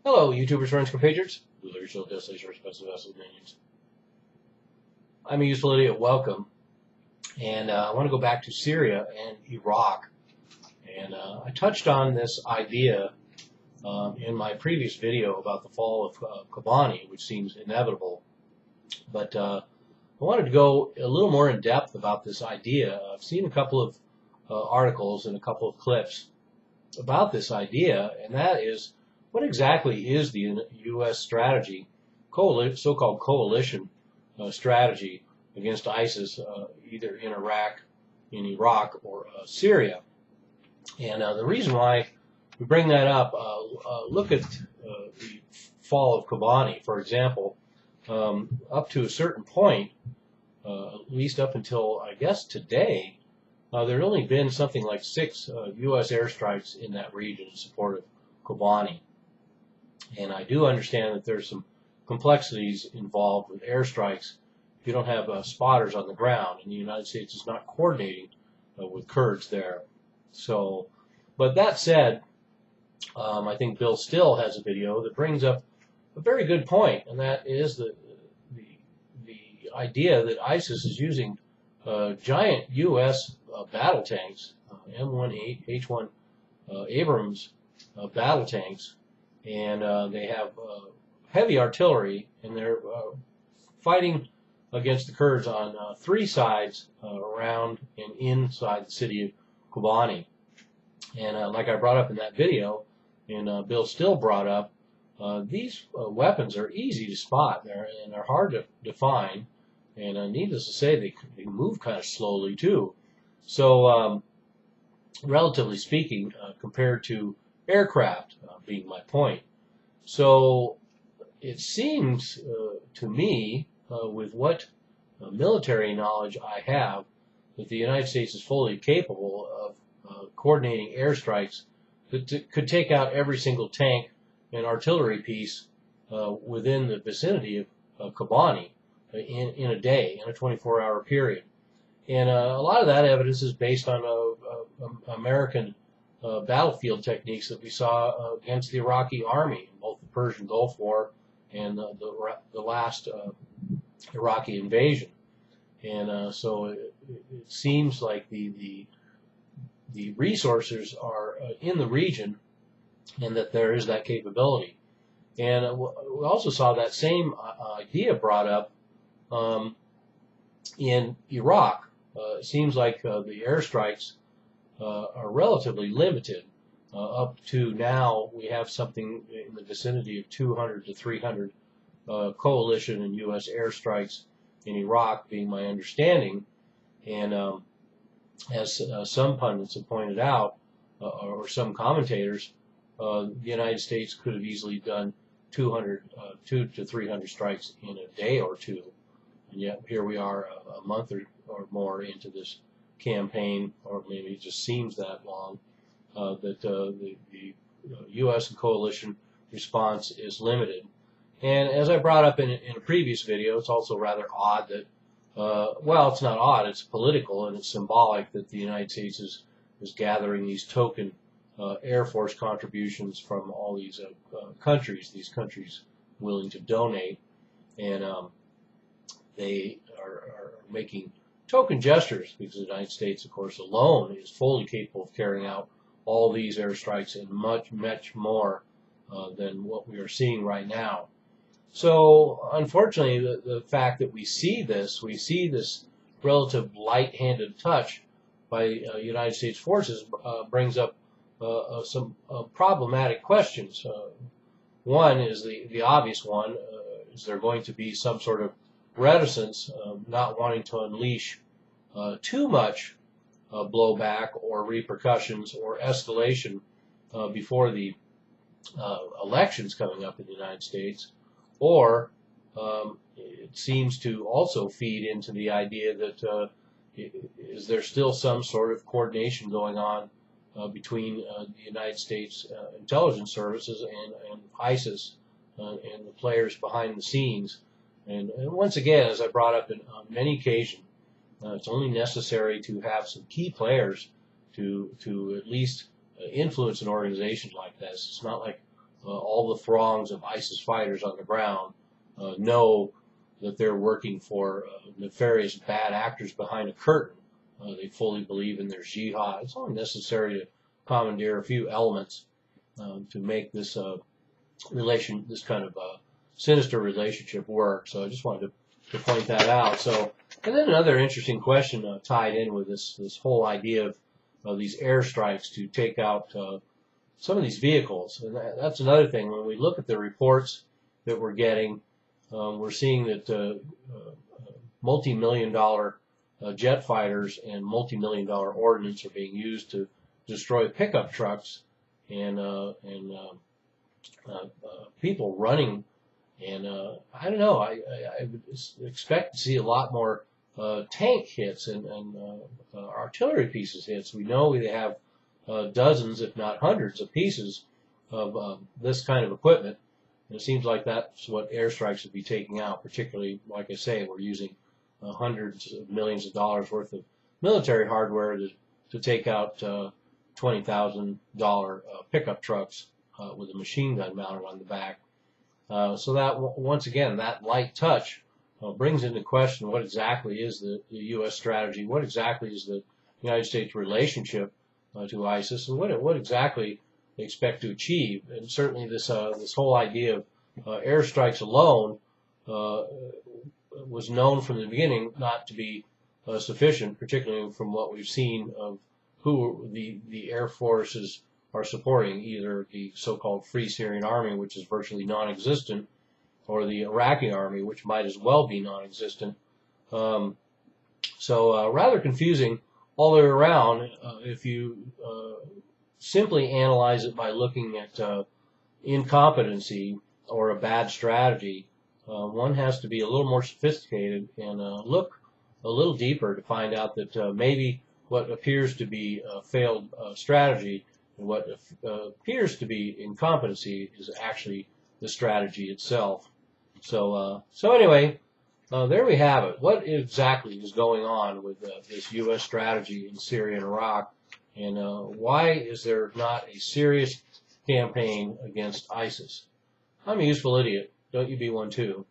Hello, YouTubers, friends, compatriots. I'm a useful idiot. Welcome. And I want to go back to Syria and Iraq. And I touched on this idea in my previous video about the fall of Kobani, which seems inevitable. But I wanted to go a little more in depth about this idea. I've seen a couple of articles and a couple of clips about this idea, and that is, what exactly is the U.S. strategy, so-called coalition strategy against ISIS, either in Iraq, or Syria? And the reason why we bring that up, look at the fall of Kobani, for example. Up to a certain point, at least up until, I guess, today, there had only been something like 6 U.S. airstrikes in that region in support of Kobani. And I do understand that there's some complexities involved with airstrikes if you don't have spotters on the ground, and the United States is not coordinating with Kurds there. So, but that said, I think Bill Still has a video that brings up a very good point, and that is the idea that ISIS is using giant U.S. battle tanks, M1H1 Abrams battle tanks, and they have heavy artillery, and they're fighting against the Kurds on 3 sides around and inside the city of Kobani. And like I brought up in that video, and Bill Still brought up, these weapons are easy to spot, and they're hard to define, and needless to say, they move kind of slowly too. So, relatively speaking, compared to aircraft, being my point. So it seems to me, with what military knowledge I have, that the United States is fully capable of coordinating airstrikes that could take out every single tank and artillery piece within the vicinity of Kobani in a day, in a 24-hour period. And a lot of that evidence is based on American battlefield techniques that we saw against the Iraqi army in both the Persian Gulf War and the last Iraqi invasion. And so it seems like the resources are in the region, and that there is that capability. And we also saw that same idea brought up in Iraq. It seems like the airstrikes are relatively limited. Up to now, we have something in the vicinity of 200 to 300 coalition and U.S. airstrikes in Iraq, being my understanding. And as some pundits have pointed out, or some commentators, the United States could have easily done 200 to 300 strikes in a day or two. And yet here we are a month or more into this campaign, or maybe it just seems that long, that the U.S. and coalition response is limited. And as I brought up in a previous video, it's also rather odd that, well, it's not odd, it's political and it's symbolic that the United States is gathering these token Air Force contributions from all these countries willing to donate, and they are making token gestures, because the United States, of course, alone is fully capable of carrying out all these airstrikes and much, much more than what we are seeing right now. So, unfortunately, the fact that we see this relative light-handed touch by United States forces brings up some problematic questions. One is the obvious one: is there going to be some sort of reticence, not wanting to unleash too much blowback or repercussions or escalation before the elections coming up in the United States? Or it seems to also feed into the idea that is there still some sort of coordination going on between the United States intelligence services and ISIS and the players behind the scenes? And once again, as I brought up on many occasions, it's only necessary to have some key players to at least influence an organization like this. It's not like all the throngs of ISIS fighters on the ground know that they're working for nefarious bad actors behind a curtain. They fully believe in their jihad. It's only necessary to commandeer a few elements to make this this kind of sinister relationship work. So I just wanted to point that out. So, and then another interesting question tied in with this whole idea of these airstrikes to take out some of these vehicles. And that's another thing. When we look at the reports that we're getting, we're seeing that multi-million-dollar jet fighters and multi-million-dollar ordnance are being used to destroy pickup trucks and people running. And I don't know. I would expect to see a lot more tank hits and artillery pieces hits. We know we have dozens, if not hundreds, of pieces of this kind of equipment. And it seems like that's what airstrikes would be taking out, particularly, like I say, we're using hundreds of millions of dollars worth of military hardware to take out $20,000 pickup trucks with a machine gun mounted on the back. So that, once again, that light touch brings into question what exactly is the U.S. strategy, what exactly is the United States relationship to ISIS, and what exactly they expect to achieve. And certainly this whole idea of airstrikes alone was known from the beginning not to be sufficient, particularly from what we've seen of who the air forces are supporting, either the so-called Free Syrian Army, which is virtually non-existent, or the Iraqi Army, which might as well be non-existent. So rather confusing all the way around if you simply analyze it by looking at incompetency or a bad strategy. One has to be a little more sophisticated and look a little deeper to find out that maybe what appears to be a failed strategy and what appears to be incompetency is actually the strategy itself. So anyway, there we have it. What exactly is going on with this U.S. strategy in Syria and Iraq, and why is there not a serious campaign against ISIS? I'm a useful idiot. Don't you be one too.